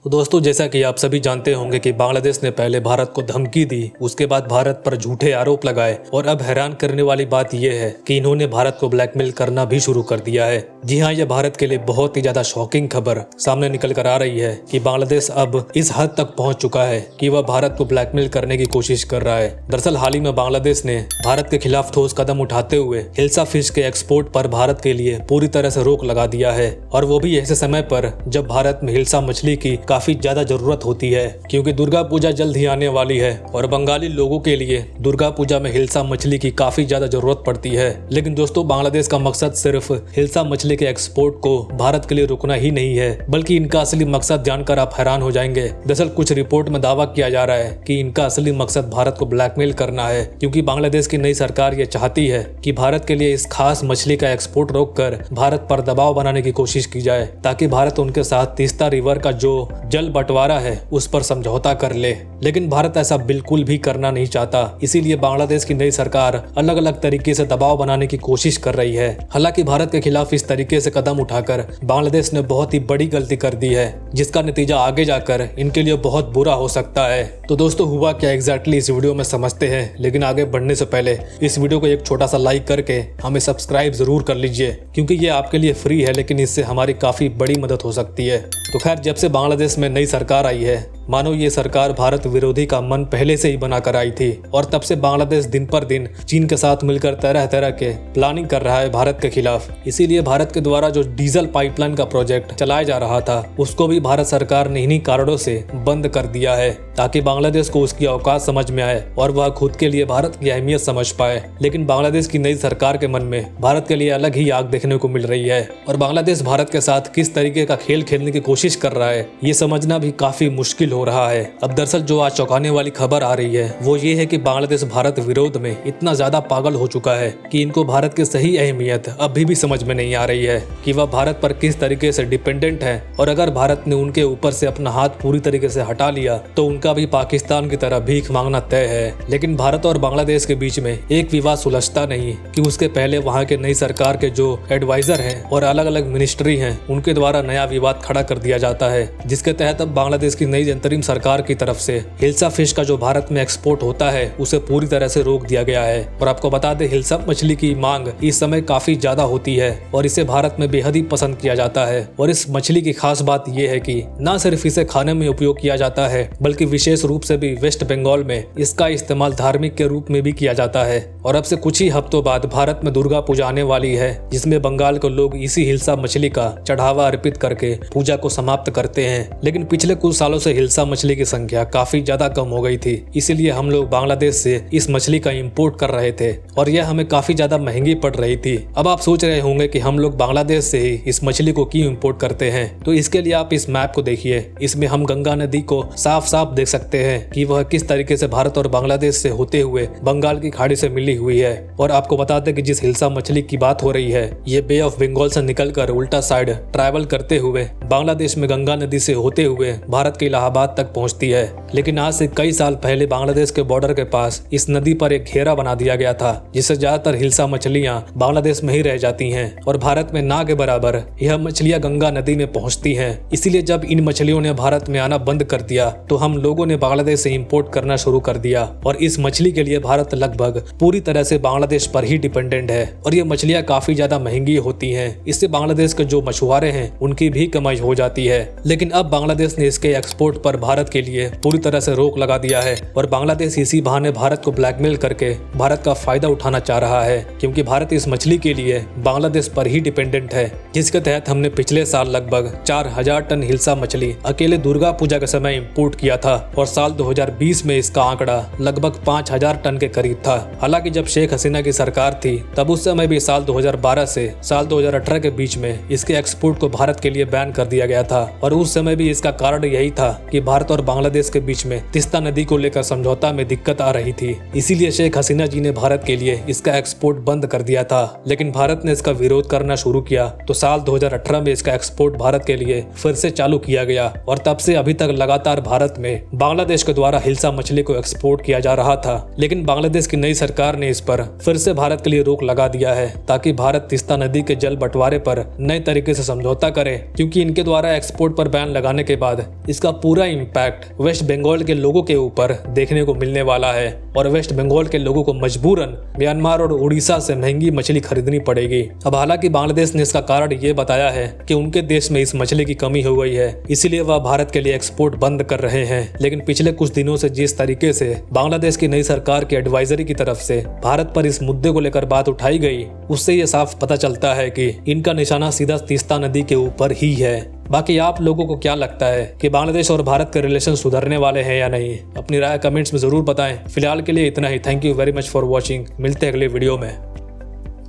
तो दोस्तों, जैसा कि आप सभी जानते होंगे कि बांग्लादेश ने पहले भारत को धमकी दी, उसके बाद भारत पर झूठे आरोप लगाए और अब हैरान करने वाली बात यह है कि इन्होंने भारत को ब्लैकमेल करना भी शुरू कर दिया है। जी हाँ, यह भारत के लिए बहुत ही ज्यादा शॉकिंग खबर सामने निकल कर आ रही है कि बांग्लादेश अब इस हद तक पहुंच चुका है कि वह भारत को ब्लैकमेल करने की कोशिश कर रहा है। दरअसल हाल ही में बांग्लादेश ने भारत के खिलाफ ठोस कदम उठाते हुए हिल्सा फिश के एक्सपोर्ट पर भारत के लिए पूरी तरह से रोक लगा दिया है, और वो भी ऐसे समय पर जब भारत में हिल्सा मछली की काफी ज्यादा जरूरत होती है, क्योंकि दुर्गा पूजा जल्द ही आने वाली है और बंगाली लोगों के लिए दुर्गा पूजा में हिल्सा मछली की काफी ज्यादा जरूरत पड़ती है। लेकिन दोस्तों, बांग्लादेश का मकसद सिर्फ हिल्सा मछली के एक्सपोर्ट को भारत के लिए रुकना ही नहीं है, बल्कि इनका असली मकसद जानकर आप हैरान हो जाएंगे। दरअसल कुछ रिपोर्ट में दावा किया जा रहा है कि इनका असली मकसद भारत को ब्लैकमेल करना है, क्योंकि बांग्लादेश की नई सरकार ये चाहती है कि भारत के लिए इस खास मछली का एक्सपोर्ट रोककर भारत पर दबाव बनाने की कोशिश की जाए, ताकि भारत उनके साथ तीस्ता रिवर का जो जल बंटवारा है उस पर समझौता कर ले। लेकिन भारत ऐसा बिल्कुल भी करना नहीं चाहता, इसीलिए बांग्लादेश की नई सरकार अलग अलग तरीके से दबाव बनाने की कोशिश कर रही है। हालांकि भारत के खिलाफ इस तरीके से कदम उठाकर बांग्लादेश ने बहुत ही बड़ी गलती कर दी है, जिसका नतीजा आगे जाकर इनके लिए बहुत बुरा हो सकता है। तो दोस्तों, हुआ क्या एग्जैक्टली इस वीडियो में समझते हैं, लेकिन आगे बढ़ने से पहले इस वीडियो को एक छोटा सा लाइक करके हमें सब्सक्राइब जरूर कर लीजिए, क्योंकि ये आपके लिए फ्री है, लेकिन इससे हमारी काफी बड़ी मदद हो सकती है। तो खैर, जब से बांग्लादेश में नई सरकार आई है, मानो ये सरकार भारत विरोधी का मन पहले से ही बनाकर आई थी, और तब से बांग्लादेश दिन पर दिन चीन के साथ मिलकर तरह तरह के प्लानिंग कर रहा है भारत के खिलाफ। इसीलिए भारत के द्वारा जो डीजल पाइपलाइन का प्रोजेक्ट चलाया जा रहा था, उसको भी भारत सरकार ने इन्हीं कारणों से बंद कर दिया है, ताकि बांग्लादेश को उसकी औकात समझ में आए और वह खुद के लिए भारत की अहमियत समझ पाए। लेकिन बांग्लादेश की नई सरकार के मन में भारत के लिए अलग ही आग देखने को मिल रही है, और बांग्लादेश भारत के साथ किस तरीके का खेल खेलने की कोशिश कर रहा है, ये समझना भी काफी मुश्किल हो रहा है। अब दरअसल जो आज चौंकाने वाली खबर आ रही है वो ये है कि बांग्लादेश भारत विरोध में इतना ज्यादा पागल हो चुका है कि इनको भारत की सही अहमियत अभी भी समझ में नहीं आ रही है कि वह भारत पर किस तरीके से डिपेंडेंट है, और अगर भारत ने उनके ऊपर से अपना हाथ पूरी तरीके से हटा लिया तो उनका भी पाकिस्तान की तरह भीख मांगना तय है। लेकिन भारत और बांग्लादेश के बीच में एक विवाद सुलझता नहीं कि उसके पहले वहाँ के नई सरकार के जो एडवाइजर हैं और अलग अलग मिनिस्ट्री हैं, उनके द्वारा नया विवाद खड़ा कर दिया जाता है, जिसके तहत अब बांग्लादेश की नई अंतरिम सरकार की तरफ से हिल्सा फिश का जो भारत में एक्सपोर्ट होता है उसे पूरी तरह से रोक दिया गया है। और आपको बता दें, हिल्सा मछली की मांग इस समय काफी ज्यादा होती है और इसे भारत में बेहद ही पसंद किया जाता है। और इस मछली की खास बात यह है कि न सिर्फ इसे खाने में उपयोग किया जाता है, बल्कि विशेष रूप से भी वेस्ट बंगाल में इसका इस्तेमाल धार्मिक के रूप में भी किया जाता है। और अब से कुछ ही हफ्तों बाद भारत में दुर्गा पूजा आने वाली है, जिसमें बंगाल के लोग इसी हिल्सा मछली का चढ़ावा अर्पित करके पूजा को समाप्त करते हैं। लेकिन पिछले कुछ सालों से हिल्सा मछली की संख्या काफी ज्यादा कम हो गई थी, इसीलिए हम लोग बांग्लादेश से इस मछली का इंपोर्ट कर रहे थे और यह हमें काफी ज्यादा महंगी पड़ रही थी। अब आप सोच रहे होंगे कि हम लोग बांग्लादेश से ही इस मछली को क्यों इंपोर्ट करते हैं, तो इसके लिए आप इस मैप को देखिए। इसमें हम गंगा नदी को साफ साफ देख सकते हैं कि वह किस तरीके से भारत और बांग्लादेश से होते हुए बंगाल की खाड़ी से मिली हुई है। और आपको बता दें कि जिस हिल्सा मछली की बात हो रही है, ये बे ऑफ बंगाल से निकलकर उल्टा साइड ट्रैवल करते हुए बांग्लादेश में गंगा नदी से होते हुए भारत के इलाहाबाद तक पहुंचती है। लेकिन आज से कई साल पहले बांग्लादेश के बॉर्डर के पास इस नदी पर एक घेरा बना दिया गया था, जिससे ज्यादातर हिल्सा मछलियां बांग्लादेश में ही रह जाती हैं और भारत में ना के बराबर यह मछलियां गंगा नदी में पहुंचती हैं। इसीलिए जब इन मछलियों ने भारत में आना बंद कर दिया तो हम लोगों ने बांग्लादेश से इंपोर्ट करना शुरू कर दिया, और इस मछली के लिए भारत लगभग पूरी तरह से बांग्लादेश पर ही डिपेंडेंट है। और ये मछलियां काफी ज्यादा महंगी होती हैं, इससे बांग्लादेश के जो मछुआरे हैं उनकी भी कमाई हो जाती है। लेकिन अब बांग्लादेश ने इसके एक्सपोर्ट पर भारत के लिए पूरी तरह से रोक लगा दिया है, और बांग्लादेश इसी बहाने भारत को ब्लैकमेल करके भारत का फायदा उठाना चाह रहा है, क्योंकि भारत इस मछली के लिए बांग्लादेश पर ही डिपेंडेंट है। जिसके तहत हमने पिछले साल लगभग 4000 टन हिल्सा मछली अकेले दुर्गा पूजा के समय इंपोर्ट किया था, और साल 2020 में इसका आंकड़ा लगभग 5000 टन के करीब था। हालांकि जब शेख हसीना की सरकार थी तब उस समय भी साल 2012 से साल 2018 के बीच में इसके एक्सपोर्ट को भारत के लिए बैन कर दिया गया था, और उस समय भी इसका कारण यही था कि कि भारत और बांग्लादेश के बीच में तीस्ता नदी को लेकर समझौता में दिक्कत आ रही थी। इसीलिए शेख हसीना जी ने भारत के लिए इसका एक्सपोर्ट बंद कर दिया था। लेकिन भारत ने इसका विरोध करना शुरू किया तो साल 2018 में इसका एक्सपोर्ट भारत के लिए फिर से चालू किया गया और तब से अभी तक लगातार भारत में बांग्लादेश के द्वारा हिल्सा मछली को एक्सपोर्ट किया जा रहा था। लेकिन बांग्लादेश की नई सरकार ने इस पर फिर से भारत के लिए रोक लगा दिया है ताकि भारत तीस्ता नदी के जल बंटवारे पर नए तरीके से समझौता करे, क्योंकि इनके द्वारा एक्सपोर्ट पर बैन लगाने के बाद इसका पूरा इम्पैक्ट वेस्ट बंगाल के लोगों के ऊपर देखने को मिलने वाला है और वेस्ट बंगाल के लोगों को मजबूरन म्यांमार और उड़ीसा से महंगी मछली खरीदनी पड़ेगी। अब हालांकि बांग्लादेश ने इसका कारण ये बताया है कि उनके देश में इस मछली की कमी हो गई है, इसीलिए वह भारत के लिए एक्सपोर्ट बंद कर रहे हैं। लेकिन पिछले कुछ दिनों से जिस तरीके से बांग्लादेश की नई सरकार की एडवाइजरी की तरफ से भारत पर इस मुद्दे को लेकर बात उठाई गई, उससे ये साफ पता चलता है कि इनका निशाना सीधा तीस्ता नदी के ऊपर ही है। बाकी आप लोगों को क्या लगता है कि बांग्लादेश और भारत के रिलेशन सुधरने वाले हैं या नहीं? अपनी राय कमेंट्स में जरूर बताएं। फिलहाल के लिए इतना ही। Thank you very much for watching. मिलते हैं अगले वीडियो में।